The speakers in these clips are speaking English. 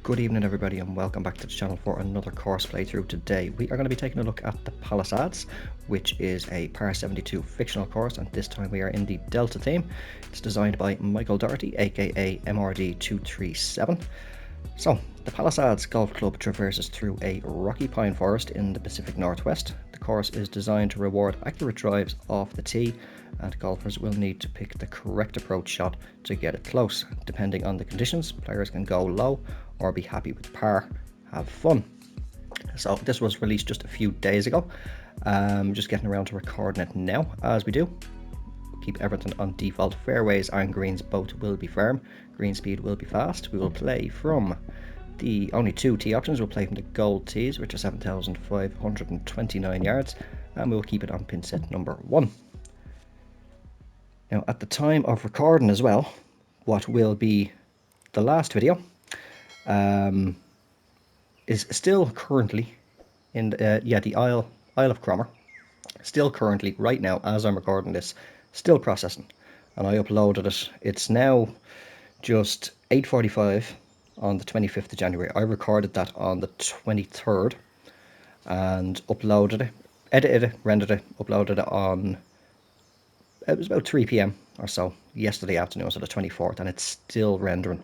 Good evening everybody and welcome back to the channel for another course playthrough. Today we are going to be taking a look at the Palisades, which is a par 72 fictional course, and this time we are in the Delta theme. It's designed by Michael Doherty, aka MRD237. So, the Palisades Golf Club traverses through a rocky pine forest in the Pacific Northwest. The course is designed to reward accurate drives off the tee, and golfers will need to pick the correct approach shot to get it close. Depending on the conditions, players can go low or be happy with par. Have fun. So this was released just a few days ago. Just getting around to recording it now. As we do, keep everything on default. Fairways and greens both will be firm. Green speed will be fast. We will play from the only two tee options. We'll play from the gold tees, which are 7,529 yards, and we'll keep it on pin set number 1. Now, at the time of recording as well, what will be the last video is still currently in the Isle of Cromer. Still currently, right now, as I'm recording this, still processing. And I uploaded it. It's now just 8:45 on the 25th of January. I recorded that on the 23rd and uploaded it, edited it, rendered it, uploaded it on, it was about 3 p.m. or so yesterday afternoon, so the 24th, and it's still rendering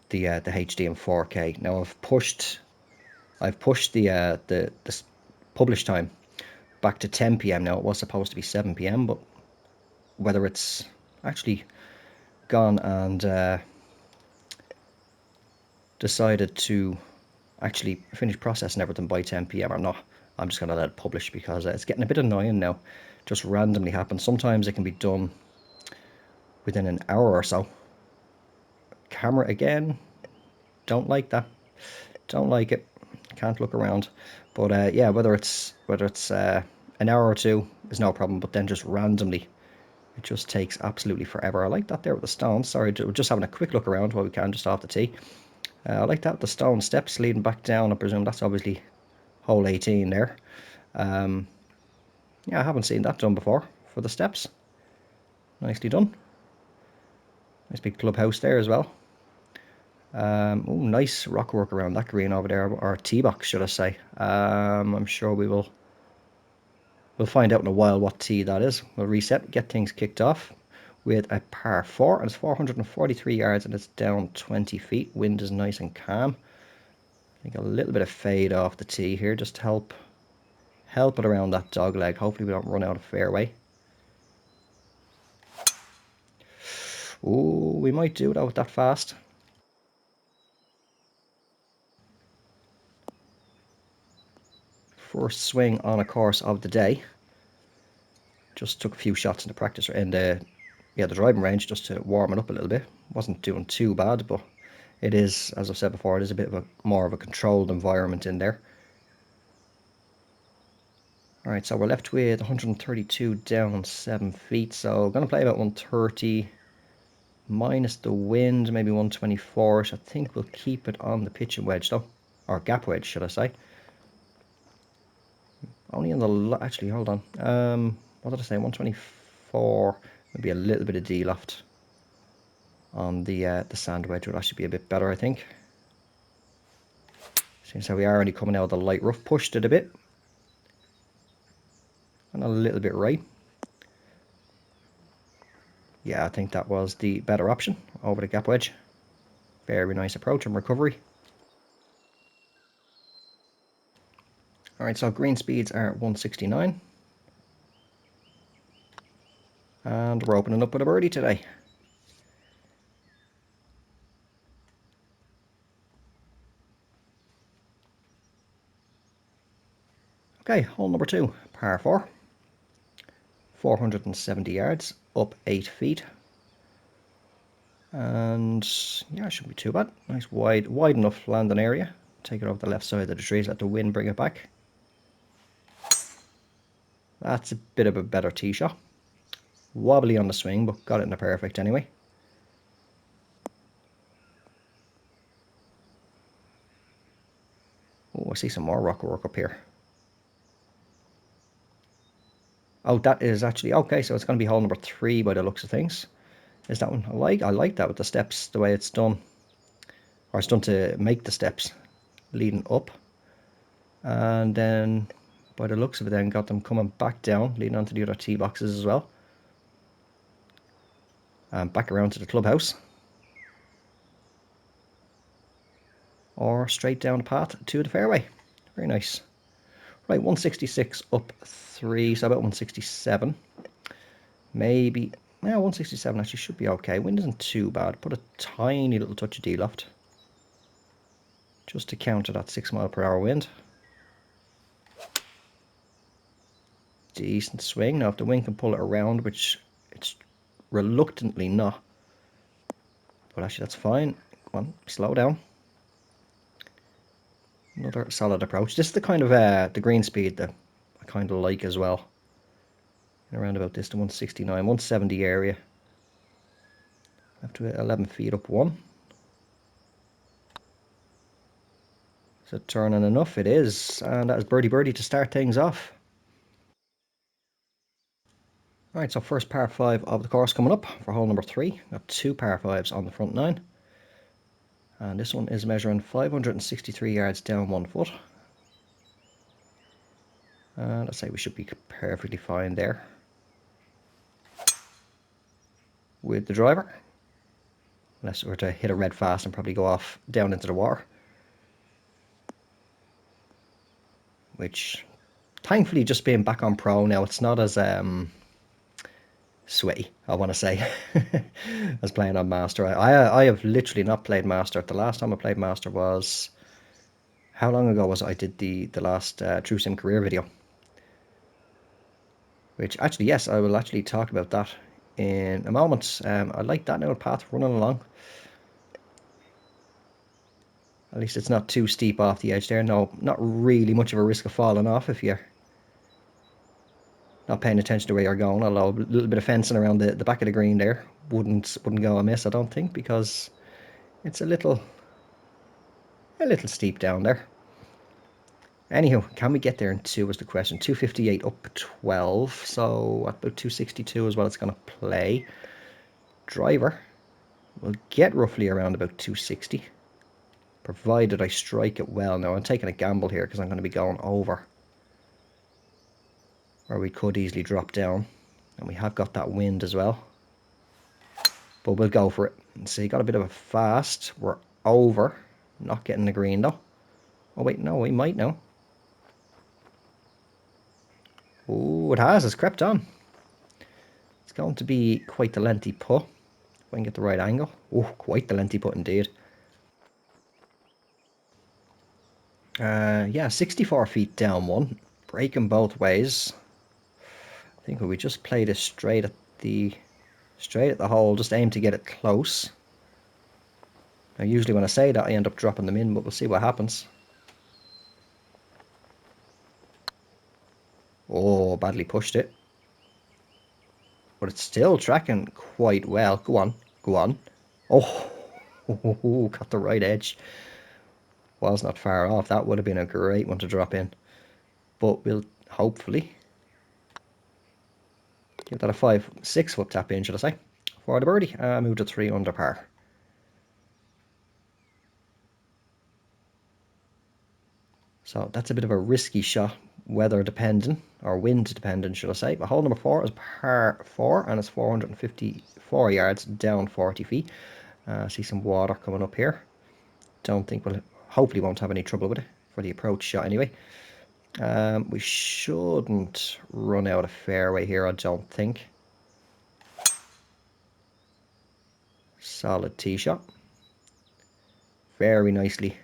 the HD and 4K. Now I've pushed the publish time back to 10 p.m. now. It was supposed to be 7 p.m, but whether it's actually gone and decided to actually finish processing everything by 10 p.m. or not, I'm just going to let it publish, because it's getting a bit annoying now. Just randomly happens. Sometimes it can be done within an hour or so. Camera again, don't like that. Don't like it. Can't look around. But yeah, whether it's an hour or two is no problem, but then just randomly it just takes absolutely forever. I like that there with the stones. Sorry, we're just having a quick look around while we can, just off the tee. I like that, the stone steps leading back down. I presume that's obviously hole 18 there. Yeah, I haven't seen that done before for the steps. Nicely done. Nice big clubhouse there as well. Oh, nice rock work around that green over there, or tee box, should I say. I'm sure we'll find out in a while what tee that is. We'll reset, get things kicked off with a par 4, and it's 443 yards, and it's down 20 feet. Wind is nice and calm. I think a little bit of fade off the tee here, just to help it around that dog leg. Hopefully we don't run out of fairway. Oh, we might do that with that fast. First swing on a course of the day. Just took a few shots in the practice, in the driving range, just to warm it up a little bit. Wasn't doing too bad, but it is, as I've said before, it is a bit of a more of a controlled environment in there. Alright, so we're left with 132 down 7 feet, so I'm going to play about 130 minus the wind, maybe 124. I think we'll keep it on the pitching wedge though, or gap wedge, should I say. Only in the, actually, hold on, what did I say, 124, maybe a little bit of D-loft on the sand wedge would actually be a bit better, I think. Seems how we are only coming out of the light rough. Pushed it a bit, and a little bit right. Yeah, I think that was the better option over the gap wedge. Very nice approach and recovery. Alright, so green speeds are 169. And we're opening up with a birdie today. Okay, hole number 2, par 4. 470 yards, up 8 feet. And yeah, it shouldn't be too bad. Nice wide enough landing area. Take it over the left side of the trees, let the wind bring it back. That's a bit of a better tee shot. Wobbly on the swing, but got it in the perfect anyway. Oh, I see some more rock work up here. Oh, that is actually, okay, so it's going to be hole number 3 by the looks of things. Is that one? I like that with the steps, the way it's done. or it's done to make the steps leading up, and then by the looks of it then got them coming back down, leading onto the other tee boxes as well, and back around to the clubhouse, or straight down the path to the fairway. Very nice. Right, 166 up 3, so about 167. Maybe, yeah, 167 actually should be okay. Wind isn't too bad. Put a tiny little touch of D-loft just to counter that 6 mile per hour wind. Decent swing. Now if the wind can pull it around, which it's reluctantly not, but actually that's fine. Come on, slow down. Another solid approach. This is the kind of the green speed that I kind of like as well. Around about this, the 169, 170 area. Up to 11 feet up one. Is it turning enough? It is. And that is birdie to start things off. Alright, so first par 5 of the course coming up for hole number 3. Got 2 par 5s on the front 9. And this one is measuring 563 yards down 1 foot. And let's say we should be perfectly fine there with the driver. Unless we were to hit a red fast and probably go off down into the water. Which, thankfully, just being back on pro now, it's not as sweaty, I want to say, as playing on Master. I have literally not played Master. The last time I played Master was, how long ago was it I did the last True Sim career video? Which, actually, yes, I will actually talk about that in a moment. I like that now, path running along. At least it's not too steep off the edge there. No, not really much of a risk of falling off if you're not paying attention to where you're going. Although a little bit of fencing around the back of the green there wouldn't go amiss, I don't think, because it's a little steep down there. Anyhow, can we get there in 2 is the question. 258 up 12, so about 262 is what it's going to play. Driver will get roughly around about 260. Provided I strike it well. Now I'm taking a gamble here because I'm going to be going over. Or we could easily drop down. And we have got that wind as well. But we'll go for it. See, got a bit of a fast. We're over. Not getting the green though. Oh wait, no, we might now. Oh, it has. It's crept on. It's going to be quite the lengthy putt. If I can get the right angle. Oh, quite the lengthy putt indeed. Yeah, 64 feet down one. Breaking both ways. I think we just play this straight at the hole. Just aim to get it close. Now, usually when I say that, I end up dropping them in, but we'll see what happens. Oh, badly pushed it. But it's still tracking quite well. Go on, go on. Oh, got the right edge. Was not far off. That would have been a great one to drop in. But we'll hopefully give that a 5-6 foot tap in, should I say, for the birdie. Move to 3 under par. So that's a bit of a risky shot, weather dependent, or wind dependent, should I say. But hole number 4 is par 4, and it's 454 yards down 40 feet. See some water coming up here. Don't think hopefully won't have any trouble with it for the approach shot anyway. We shouldn't run out of fairway here, I don't think. Solid tee shot. Very nicely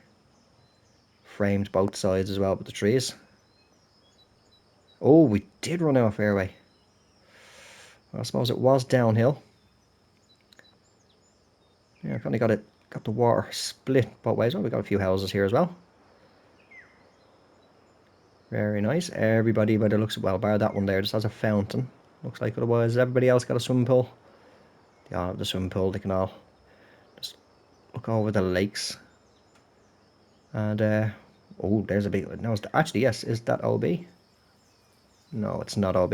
framed both sides as well with the trees. Oh, we did run out of fairway. I suppose it was downhill. Yeah, kind of got the water split both ways. Oh, we got a few houses here as well. Very nice. Everybody by the looks of, well, bar that one there, just has a fountain. Looks like otherwise everybody else got a swimming pool. They all have the swimming pool. They can all just look over the lakes. And oh, there's a big. No, actually yes. Is that OB? No, it's not OB.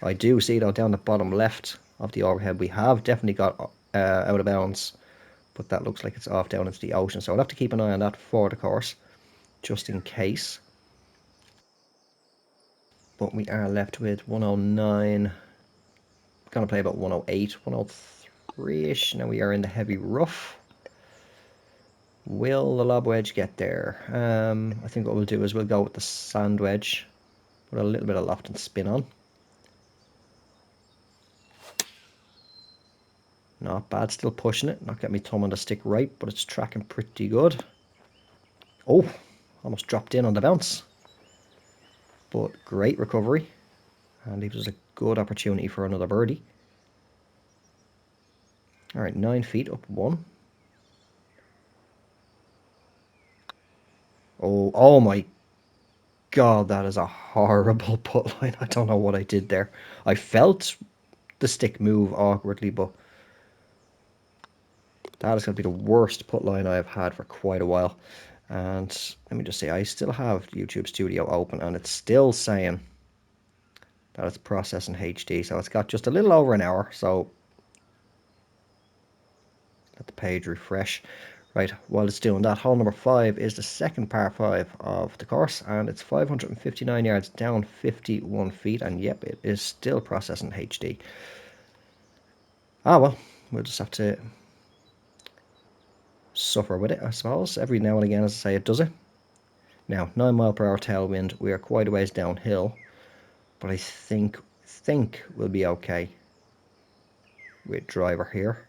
I do see though down the bottom left of the overhead we have definitely got out of bounds but that looks like it's off down into the ocean. So I'll have to keep an eye on that for the course, just in case. But we are left with 109. Gonna play about 108, 103-ish. Now we are in the heavy rough. Will the lob wedge get there? I think what we'll do is we'll go with the sand wedge, with a little bit of loft and spin on. Not bad, still pushing it. Not getting me thumb on the stick right, but it's tracking pretty good. Oh, almost dropped in on the bounce. But great recovery. And leaves us a good opportunity for another birdie. Alright, 9 feet up one. Oh my God, that is a horrible putt line. I don't know what I did there. I felt the stick move awkwardly, but that is going to be the worst putt line I've had for quite a while. And let me just say, I still have YouTube Studio open, and it's still saying that it's processing HD. So it's got just a little over an hour. So let the page refresh. Right, while it's doing that, hole number 5 is the second par 5 of the course, and it's 559 yards down, 51 feet, and yep, it is still processing HD. Ah, well, we'll just have to suffer with it, I suppose. Every now and again, as I say, it does it. Now, 9 mile per hour tailwind, we are quite a ways downhill, but I think we'll be okay with driver here.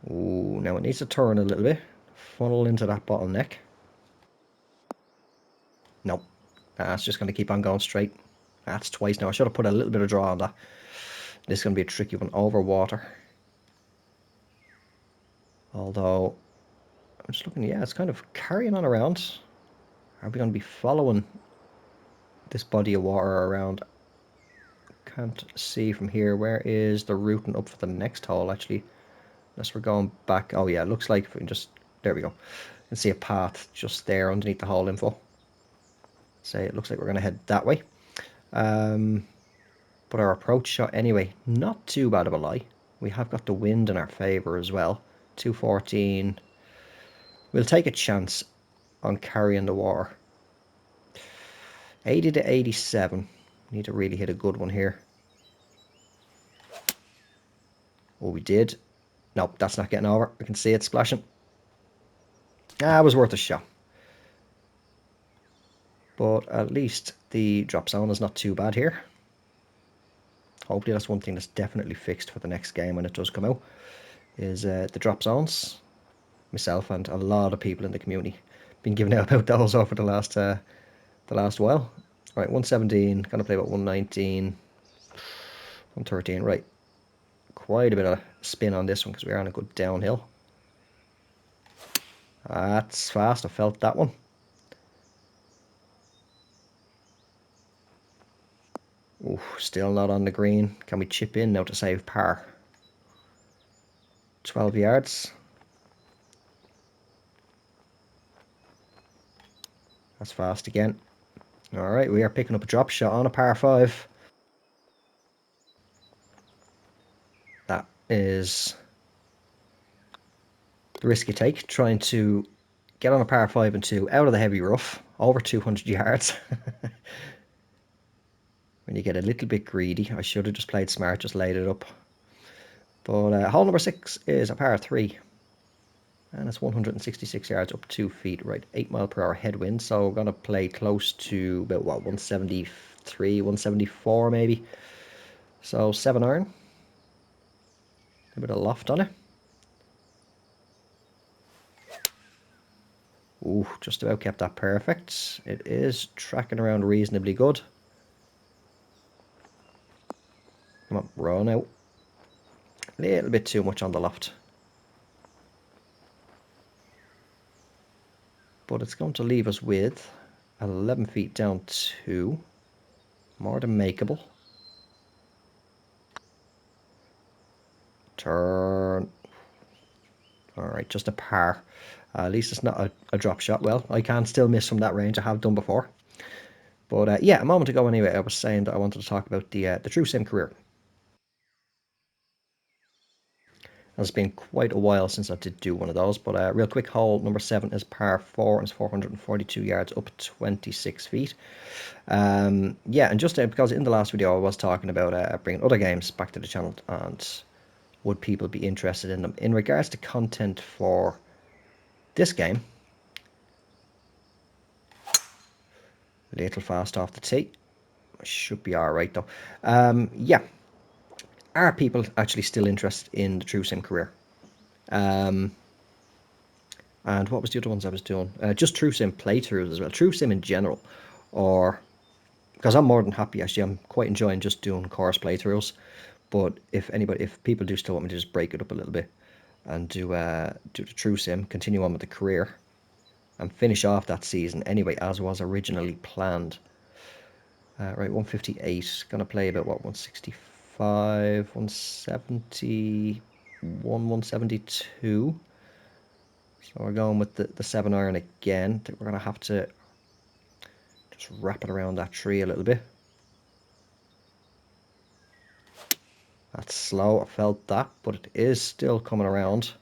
Ooh, now it needs to turn a little bit, funnel into that bottleneck. Nope, that's just going to keep on going straight. That's twice now. I should have put a little bit of draw on that. This is going to be a tricky one over water. Although, I'm just looking, yeah, it's kind of carrying on around. Are we going to be following this body of water around? Can't see from here. Where is the routing up for the next hole, actually? Unless we're going back. Oh, yeah, it looks like if we can just... There we go. You can see a path just there underneath the hole info. So it looks like we're going to head that way. But our approach shot, anyway, not too bad of a lie. We have got the wind in our favour as well. 214. We'll take a chance on carrying the water. 80 to 87. Need to really hit a good one here. Oh, we did. Nope, that's not getting over. We can see it splashing. Ah, it was worth a shot. But at least the drop zone is not too bad here. Hopefully that's one thing that's definitely fixed for the next game when it does come out. Is the drop zones. Myself and a lot of people in the community been giving out about those over the last while. Right, 117, gonna play about 119, 113, right. Quite a bit of spin on this one because we are on a good downhill. That's fast, I felt that one. Ooh, still not on the green. Can we chip in now to save par? 12 yards. That's fast again. Alright, we are picking up a drop shot on a par 5. That is the risk you take, trying to get on a par 5 and 2 out of the heavy rough, over 200 yards. When you get a little bit greedy, I should have just played smart, just laid it up. But hole number 6 is a par 3. And it's 166 yards up 2 feet, right, 8 mile per hour headwind. So we're going to play close to about, what, 173, 174 maybe. So 7 iron. A bit of loft on it. Ooh, just about kept that perfect. It is tracking around reasonably good. Come on, run out. A little bit too much on the loft. But it's going to leave us with 11 feet down 2. More than makeable. Turn. Alright, just a par. At least it's not a drop shot. Well, I can still miss from that range. I have done before. But yeah, a moment ago anyway, I was saying that I wanted to talk about the True Sim career. It's been quite a while since I did do one of those, but real quick, hole number 7 is par 4 and it's 442 yards up 26 feet. Yeah, and just because in the last video I was talking about bringing other games back to the channel and would people be interested in them. In regards to content for this game, a little fast off the tee. Should be alright though. Yeah, are people actually still interested in the True Sim career? And what was the other ones I was doing? Just True Sim playthroughs as well. True Sim in general. Or, because I'm more than happy actually, I'm quite enjoying just doing course playthroughs. But if people do still want me to just break it up a little bit and do the True Sim, continue on with the career, and finish off that season anyway, as was originally planned. Right, 158. Gonna play about what, 165, 171, 172. So we're going with the 7-iron again. I think we're gonna have to just wrap it around that tree a little bit. That's slow, I felt that, but it is still coming around.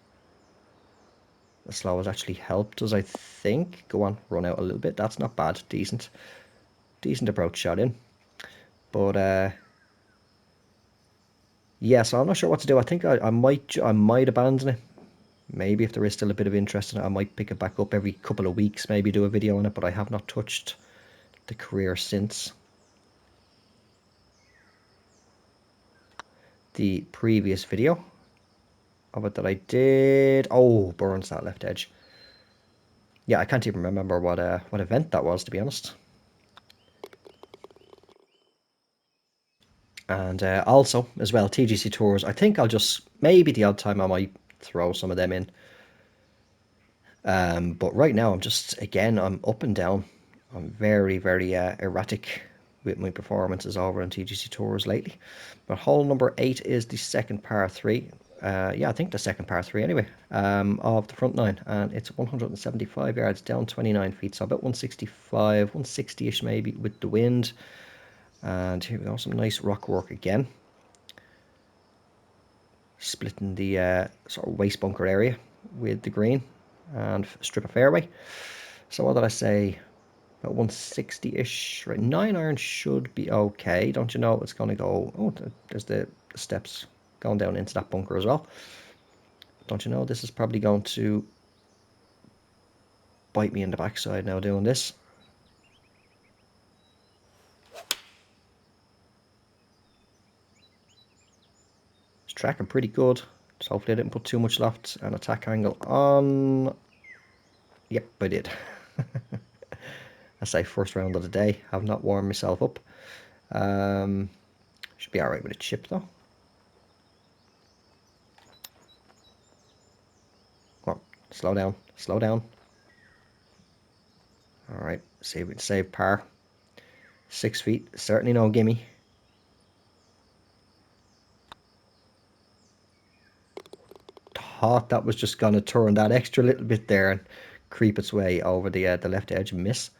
The slow has actually helped us, I think. Go on, run out a little bit. That's not bad. Decent approach shot in. But yeah, so I'm not sure what to do. I think I might abandon it. Maybe if there is still a bit of interest in it, I might pick it back up every couple of weeks, maybe do a video on it, but I have not touched the career since the previous video of it that I did. Oh, burns that left edge. Yeah, I can't even remember what event that was, to be honest. And also, as well, TGC Tours. I think I'll just, maybe the odd time I might throw some of them in. But right now, I'm up and down. I'm very, very erratic with my performances over on TGC Tours lately. But hole number 8 is the second par 3. Yeah, I think the second par 3 anyway, of the front 9. And it's 175 yards down 29 feet. So about 165, 160-ish maybe with the wind. And here we go, some nice rock work again. Splitting the sort of waste bunker area with the green and strip of fairway. So what did I say? About 160-ish. Right, 9-iron should be okay. Don't you know it's going to go... Oh, there's the steps going down into that bunker as well. Don't you know this is probably going to bite me in the backside now doing this. It's tracking pretty good. Just hopefully I didn't put too much loft and attack angle on. Yep, I did. I say first round of the day. Have not warmed myself up. Should be alright with a chip though. Come on, slow down, slow down. Alright, see if we can save par. 6 feet, certainly no gimme. Thought that was just going to turn that extra little bit there and creep its way over the left edge and miss.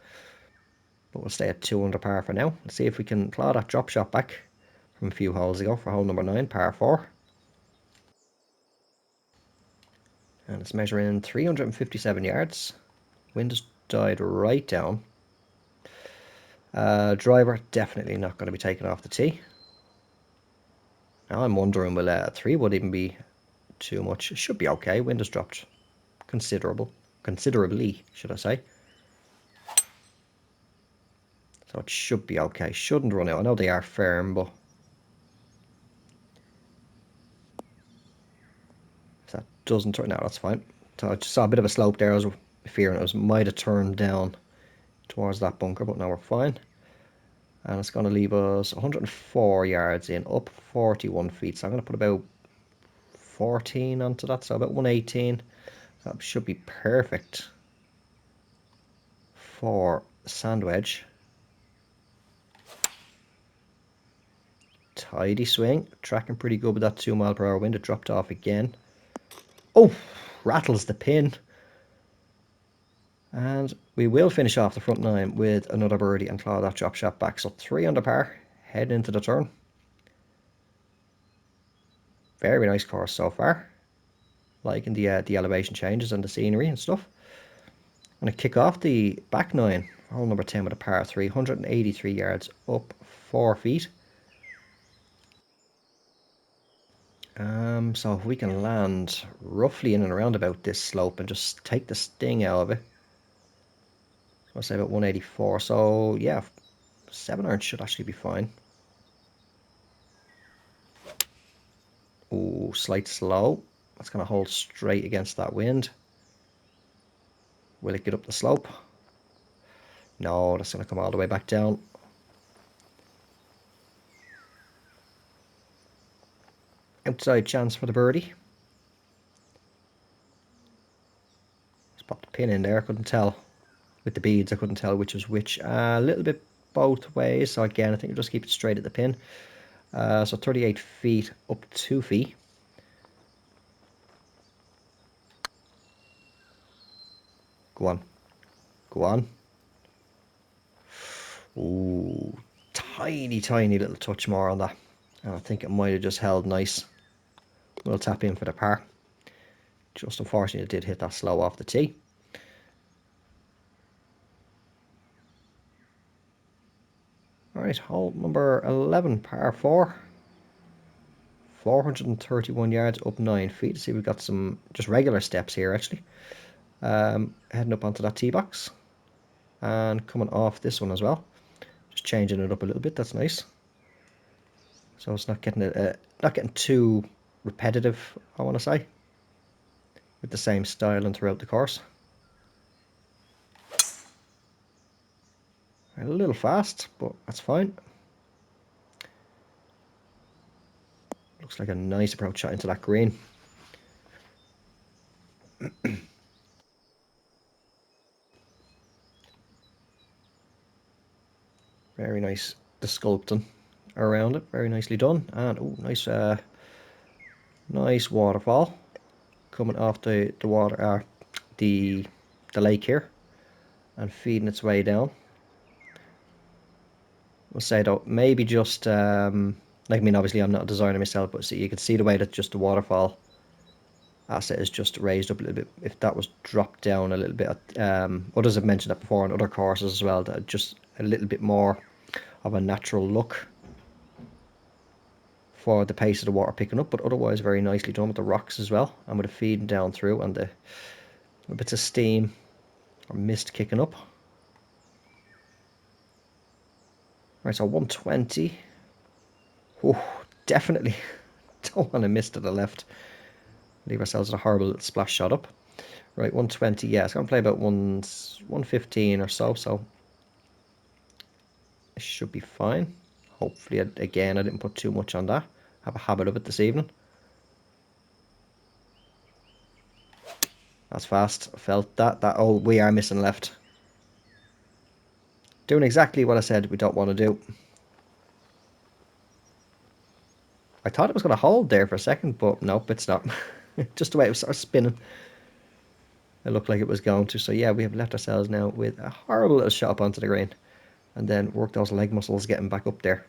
But we'll stay at 2 under par for now. Let's see if we can claw that drop shot back from a few holes ago for hole number 9, par 4. And it's measuring 357 yards. Wind has died right down. Driver definitely not going to be taken off the tee. Now I'm wondering, will a 3 would even be too much? It should be okay. Wind has dropped considerably, should I say. So it should be okay. Shouldn't run out. I know they are firm, but if that doesn't turn out, that's fine. So I just saw a bit of a slope there. I was fearing it might have turned down towards that bunker, but now we're fine. And it's going to leave us 104 yards in, up 41 feet. So I'm going to put about 14 onto that, so about 118. That should be perfect for sand wedge. Tidy swing, tracking pretty good with that 2 mile per hour wind. It dropped off again. Oh, rattles the pin. And we will finish off the front 9 with another birdie and claw that drop shot back. So 3 under par, heading into the turn. Very nice course so far. liking the elevation changes and the scenery and stuff. I'm going to kick off the back nine, hole number 10 with a par 3, 183 yards up 4 feet. So if we can land roughly in and around about this slope and just take the sting out of it, I'll say about 184. So yeah, 7 iron should actually be fine. Ooh, slight slow. That's going to hold straight against that wind. Will it get up the slope? No, that's going to come all the way back down. Outside chance for the birdie. Just popped the pin in there. I couldn't tell. With the beads, I couldn't tell which was which. A little bit both ways. So again, I think we'll just keep it straight at the pin. So 38 feet up 2 feet. Go on. Go on. Ooh, tiny, tiny little touch more on that. I think it might have just held nice. We'll tap in for the par. Just unfortunately, it did hit that slow off the tee. Alright, hole number 11, par 4. 431 yards up 9 feet. See, we've got some just regular steps here, actually. Heading up onto that tee box. And coming off this one as well. Just changing it up a little bit, that's nice. So it's not getting too repetitive, I want to say. With the same style and throughout the course. A little fast, but that's fine. Looks like a nice approach shot into that green. Very nice, the sculpting around it, very nicely done. And oh, nice, nice waterfall coming off the water, the lake here, and feeding its way down. We'll say though, maybe just like, I mean, obviously I'm not a designer myself, but see, you can see the way that just the waterfall asset is just raised up a little bit. If that was dropped down a little bit, others have mentioned that before on other courses as well, that just a little bit more of a natural look for the pace of the water picking up, but otherwise very nicely done with the rocks as well, and with the feeding down through and the bits of steam or mist kicking up. Right, so 120. Oh, definitely don't want to miss to the left. Leave ourselves a horrible little splash shot up. Right, 120, yeah, it's going to play about 115 or so, so it should be fine. Hopefully, again, I didn't put too much on that. Have a habit of it this evening. That's fast. I felt that. Oh, we are missing left. Doing exactly what I said we don't want to do. I thought it was going to hold there for a second, but nope, it's not. Just the way it was sort of spinning. It looked like it was going to. So yeah, we have left ourselves now with a horrible little shot up onto the green. And then work those leg muscles getting back up there.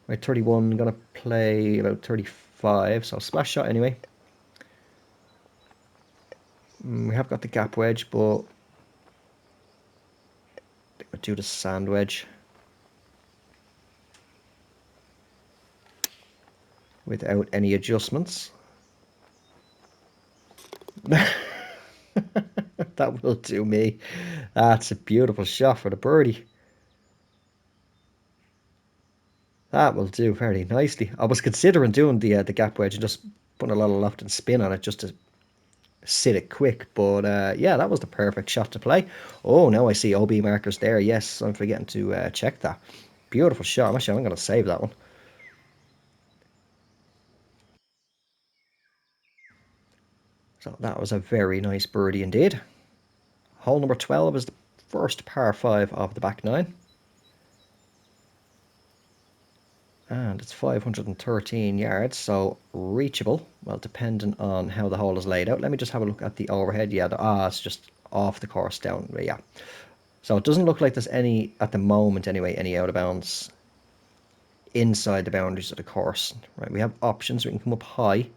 Right, 31, going to play about 35, so splash shot anyway. We have got the gap wedge, but we'll do the sand wedge. Without any adjustments. That will do me. That's a beautiful shot for the birdie. That will do very nicely. I was considering doing the gap wedge and just putting a lot of loft and spin on it just to sit it quick, but yeah, that was the perfect shot to play. Oh, now I see OB markers there. Yes, I'm forgetting to check that. Beautiful shot. I'm going to save that one. So that was a very nice birdie indeed. Hole number 12 is the first par 5 of the back nine. And it's 513 yards, so reachable. Well, depending on how the hole is laid out. Let me just have a look at the overhead. Yeah, it's just off the course down. Yeah. So it doesn't look like there's any, at the moment anyway, any out of bounds inside the boundaries of the course. Right, we have options. We can come up high,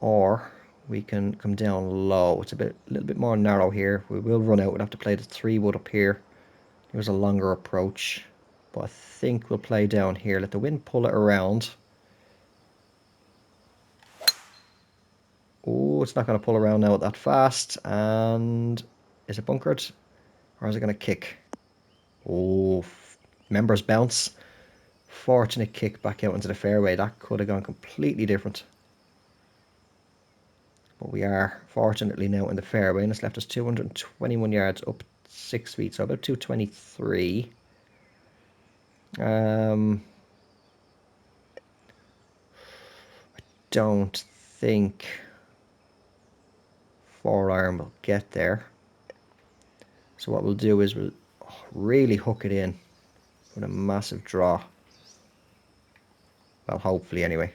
or we can come down low. It's a little bit more narrow here. We will run out. We'll have to play the 3-wood up here. Here's a longer approach, but I think we'll play down here. Let the wind pull it around. Oh, it's not going to pull around now that fast. And is it bunkered? Or is it going to kick? Oh, members bounce. Fortunate kick back out into the fairway. That could have gone completely different. But we are fortunately now in the fairway, and it's left us 221 yards up 6 feet, so about 223. I don't think 4-iron will get there. So what we'll do is we'll really hook it in with a massive draw. Well, hopefully anyway.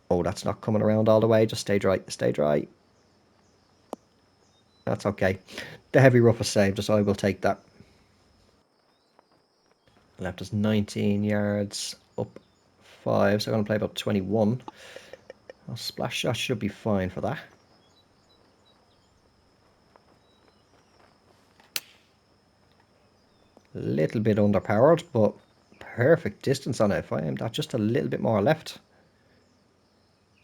Oh, that's not coming around all the way. Just stay dry. Stay dry. That's okay. The heavy rough has saved us. I will take that. Left us 19 yards up 5. So I'm going to play about 21. Our splash shot should be fine for that. A little bit underpowered, but perfect distance on it. If I aimed that just a little bit more left,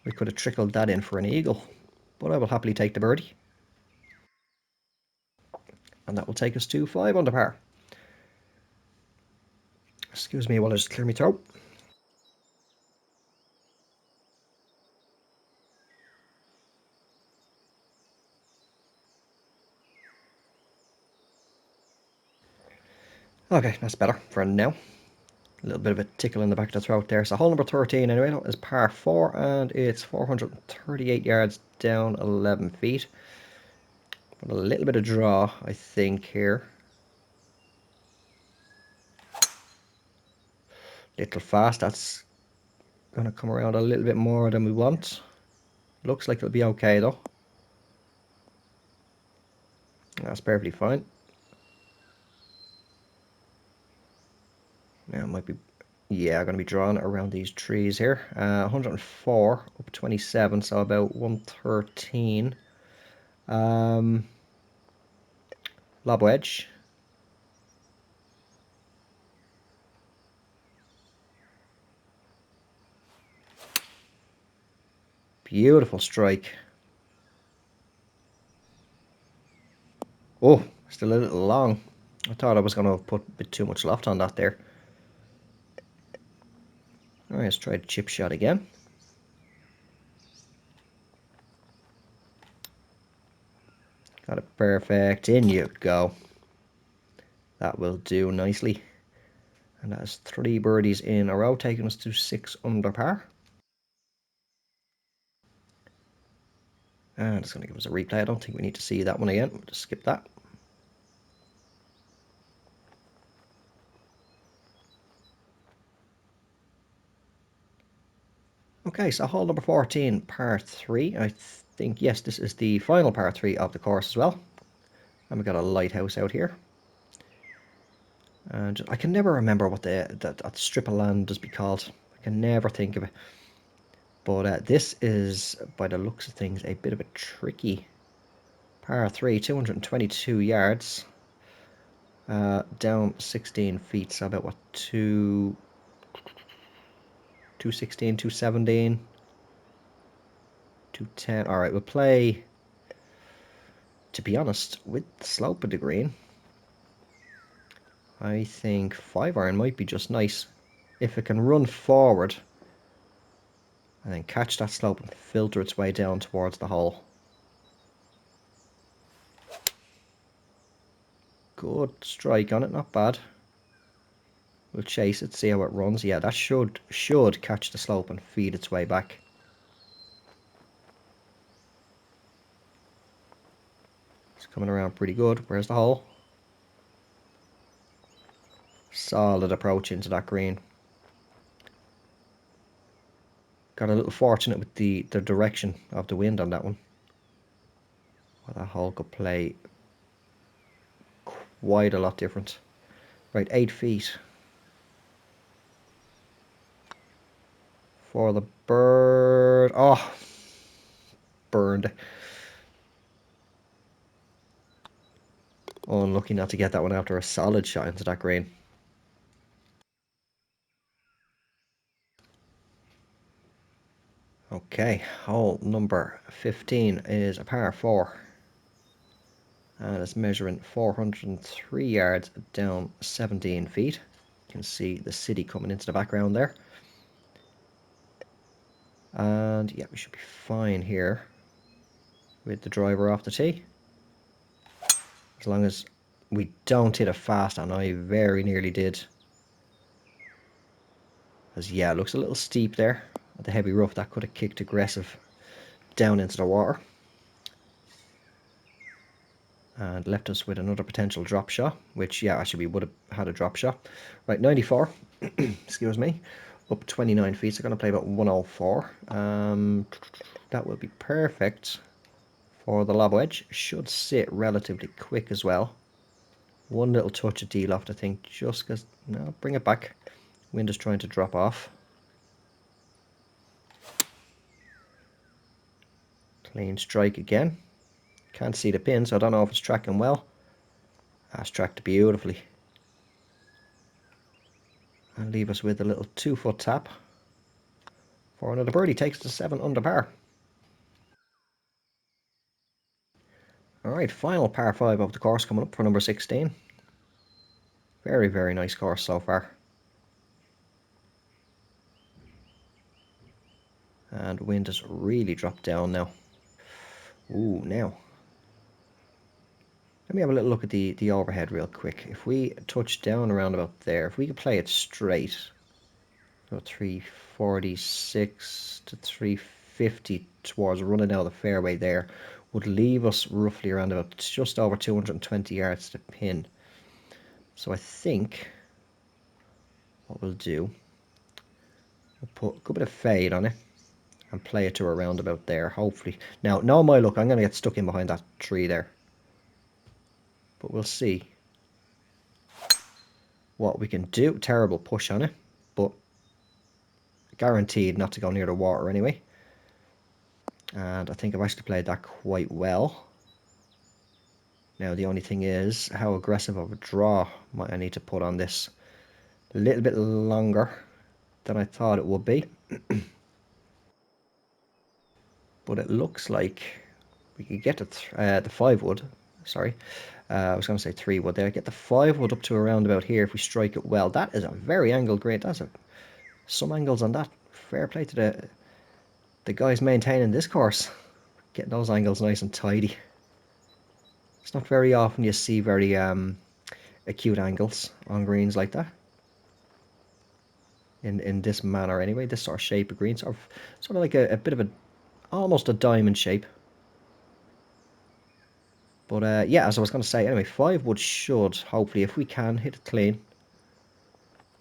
we could have trickled that in for an eagle. But I will happily take the birdie. And that will take us to 5 under par. Excuse me while I just clear my throat. Okay, that's better for now. A little bit of a tickle in the back of the throat there. So hole number 13 anyway is par 4, and it's 438 yards down 11 feet. But a little bit of draw, I think, here. Little fast. That's going to come around a little bit more than we want. Looks like it'll be okay though. That's perfectly fine. Now it might be, yeah, I'm going to be drawn around these trees here. 104 up 27, so about 113. Lob wedge. Beautiful strike. Oh, still a little long. I thought I was going to put a bit too much loft on that there. Alright, let's try the chip shot again. Got it perfect. In you go. That will do nicely. And that is 3 birdies in a row, taking us to 6 under par. And it's going to give us a replay. I don't think we need to see that one again. We'll just skip that. Okay, so hole number 14, par 3. I think, yes, this is the final par 3 of the course as well. And we've got a lighthouse out here. And I can never remember what that strip of land does be called. I can never think of it. But this is, by the looks of things, a bit of a tricky par 3, 222 yards. Down 16 feet, so about what, 216, 217, 210. Alright, we'll play, to be honest, with the slope of the green, I think 5-iron might be just nice. If it can run forward and then catch that slope and filter its way down towards the hole. Good strike on it, not bad. We'll chase it, see how it runs. Yeah, that should catch the slope and feed its way back. It's coming around pretty good. Where's the hole? Solid approach into that green. Got a little fortunate with the direction of the wind on that one. Well, that hole could play quite a lot different. Right, 8 feet. for the bird. Oh, burned. Oh, unlucky not to get that one after a solid shot into that green. Okay, hole number 15 is a par 4. And it's measuring 403 yards down 17 feet. You can see the city coming into the background there. And yeah, we should be fine here with the driver off the tee. As long as we don't hit it fast, and I very nearly did. As yeah, it looks a little steep there. At the heavy rough, that could have kicked aggressive down into the water. And left us with another potential drop shot, which yeah, actually we would have had a drop shot. Right, 94, excuse me, up 29 feet, so going to play about 104. That will be perfect for the lob wedge. Should sit relatively quick as well. One little touch of D-loft, I think, just because, no, bring it back. Wind is trying to drop off. Clean strike again. Can't see the pin, so I don't know if it's tracking well. That's tracked beautifully. And leave us with a little 2-foot tap for another birdie. Takes the 7 under par. Alright, final par 5 of the course coming up for number 16. Very, very nice course so far. And wind has really dropped down now. Ooh, now. Let me have a little look at the overhead real quick. If we touch down around about there, if we could play it straight, so 346 to 350 towards running out of the fairway there, would leave us roughly around about just over 220 yards to pin. So I think what we'll do, we'll put a good bit of fade on it and play it to around about there, hopefully. Now, knowing my luck, I'm going to get stuck in behind that tree there. But we'll see what we can do. Terrible push on it, but guaranteed not to go near the water anyway. And I think I've actually played that quite well. Now, the only thing is, how aggressive of a draw might I need to put on this? A little bit longer than I thought it would be. But it looks like we could get the 5 wood. Sorry, I was going to say 3 wood there. Get the 5 wood up to around about here if we strike it well. That is a very angled grade. That's some angles on that. Fair play to the guys maintaining this course. Getting those angles nice and tidy. It's not very often you see very acute angles on greens like that. In this manner anyway, this sort of shape of green, sort of like a bit of almost a diamond shape. But yeah, as I was going to say, anyway, 5 wood should, hopefully, if we can, hit it clean.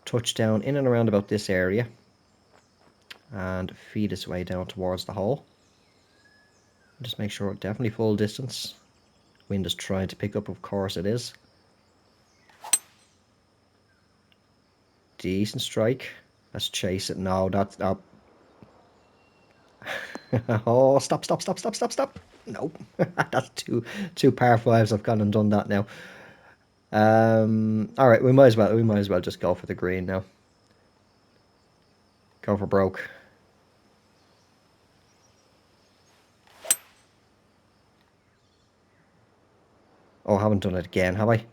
Touch down in and around about this area. And feed its way down towards the hole. Just make sure definitely full distance. Wind is trying to pick up, of course it is. Decent strike. Let's chase it. No, that's up. Oh, stop. Nope. That's two par 5s. I've gone and done that now. All right, we might as well just go for the green now. Go for broke. Oh, I haven't done it again, have I?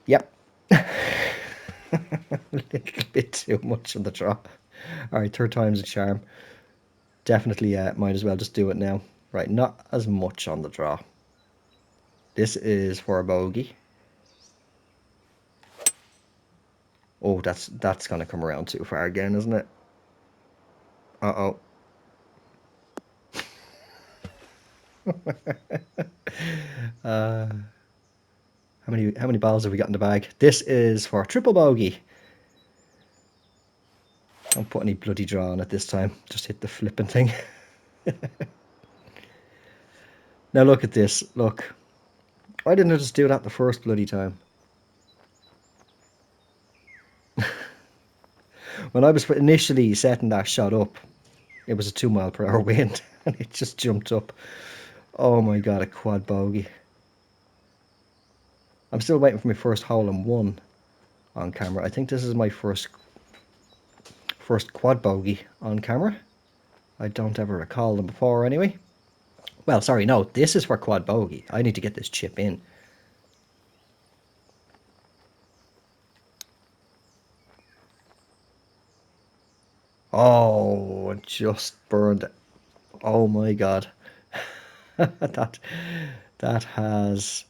Yep. A little bit too much on the draw. All right, 3rd time's a charm. Definitely might as well just do it now. Right, not as much on the draw. This is for a bogey. Oh, that's going to come around too far again, isn't it? Uh-oh. How many balls have we got in the bag? This is for a triple bogey. Don't put any bloody draw on it this time. Just hit the flipping thing. Now look at this. Look. Why didn't I just do that the first bloody time? When I was initially setting that shot up, it was a 2 mile per hour wind, and it just jumped up. Oh my god, a quad bogey. I'm still waiting for my first hole in one on camera. I think this is my first quad bogey on camera. I don't ever recall them before anyway. Well, sorry, no, this is for quad bogey. I need to get this chip in. Oh, it just burned. Oh my god. that has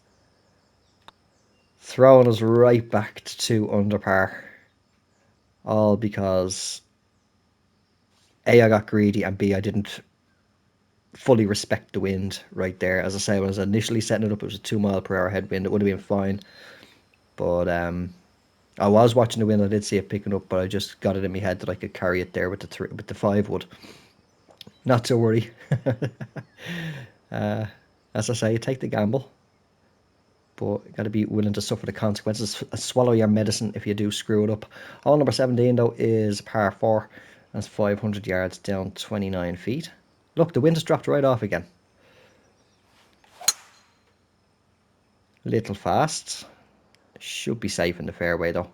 thrown us right back to 2 under par. All because A, I got greedy, and B, I didn't fully respect the wind right there. As I say, when I was initially setting it up, it was a 2 mile per hour headwind. It would have been fine. But I was watching the wind. I did see it picking up, but I just got it in my head that I could carry it there with the 5 wood. Not to worry. As I say, you take the gamble, but you got to be willing to suffer the consequences. Swallow your medicine if you do screw it up. Hole number 17 though is par 4. That's 500 yards down 29 feet. Look, the wind has dropped right off again. Little fast. Should be safe in the fairway though.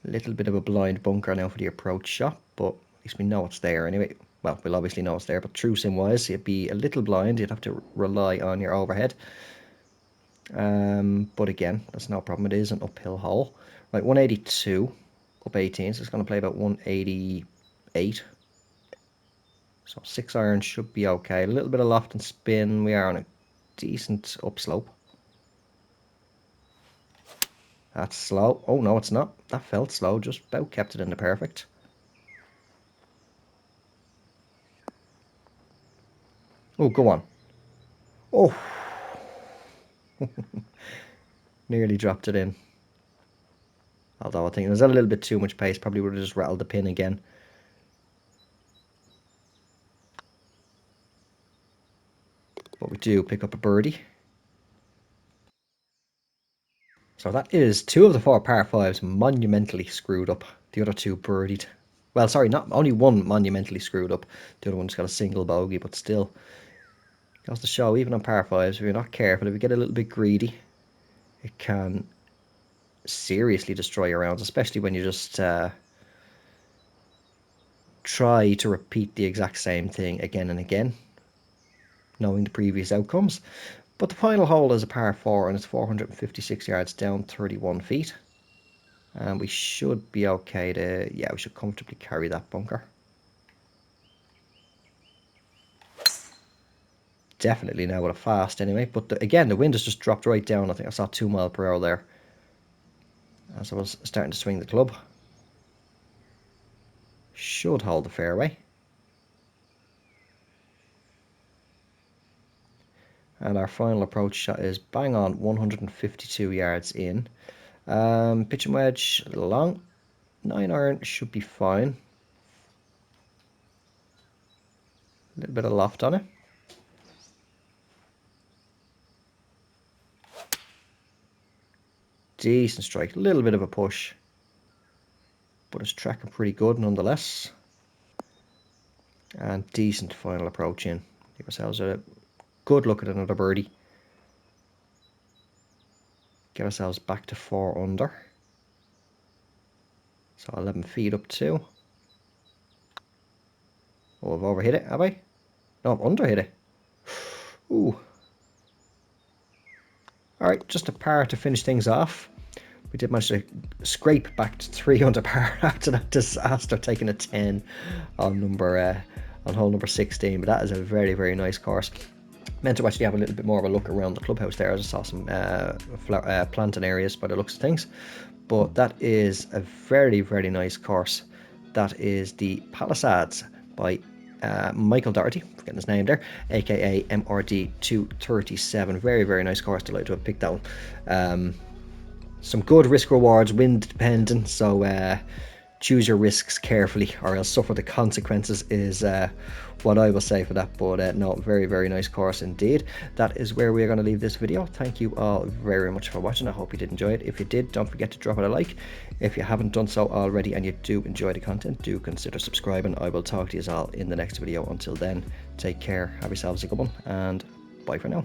Little bit of a blind bunker now for the approach shot, but at least we know it's there anyway. Well, we'll obviously know it's there, but true sim wise, it'd be a little blind. You'd have to rely on your overhead. But again, that's no problem. It is an uphill hole. Right, 182 up 18, so it's going to play about 188. So 6 iron should be okay. A little bit of loft and spin. We are on a decent upslope. That's slow. Oh no, it's not. That felt slow. Just about kept it in the perfect. Oh, go on. Oh. Nearly dropped it in. Although I think there's a little bit too much pace. Probably would have just rattled the pin again. But we do pick up a birdie. So that is 2 of the 4 par 5s monumentally screwed up. The other 2 birdied. Well, sorry, not only 1 monumentally screwed up. The other one's got a single bogey, but still. Goes to show, even on par 5s, if you're not careful, if you get a little bit greedy, it can seriously destroy your rounds, especially when you just try to repeat the exact same thing again and again, knowing the previous outcomes. But the final hole is a par 4 and it's 456 yards down 31 feet. And we should be okay to, yeah, we should comfortably carry that bunker. Definitely now with a fast anyway. But again, the wind has just dropped right down. I think I saw 2 mile per hour there as I was starting to swing the club. Should hold the fairway. And our final approach shot is bang on 152 yards in. Pitch and wedge a little long. 9 iron should be fine. A little bit of loft on it. Decent strike. A little bit of a push. But it's tracking pretty good nonetheless. And decent final approach in. Give ourselves a good look at another birdie. Get ourselves back to 4 under. So 11 feet up too. Oh, I've overhit it, have I? No, I've underhit it. Ooh. Alright, just a par to finish things off. We did manage to scrape back to 3 under par after that disaster, taking a 10 on hole number 16. But that is a very, very nice course. Meant to actually have a little bit more of a look around the clubhouse there. I just saw some planting areas by the looks of things. But that is a very, very nice course. That is the Palisades by Michael Doherty, forgetting his name there, aka MRD 237. Very, very nice course. Delighted to have picked that one. Some good risk rewards, wind dependent. So choose your risks carefully or else suffer the consequences is what I will say for that. But no, very, very nice course indeed. That is where we're going to leave this video. Thank you all very much for watching. I hope you did enjoy it. If you did, don't forget to drop it a like. If you haven't done so already and you do enjoy the content, do consider subscribing. I will talk to you all in the next video. Until then, take care, have yourselves a good one, and bye for now.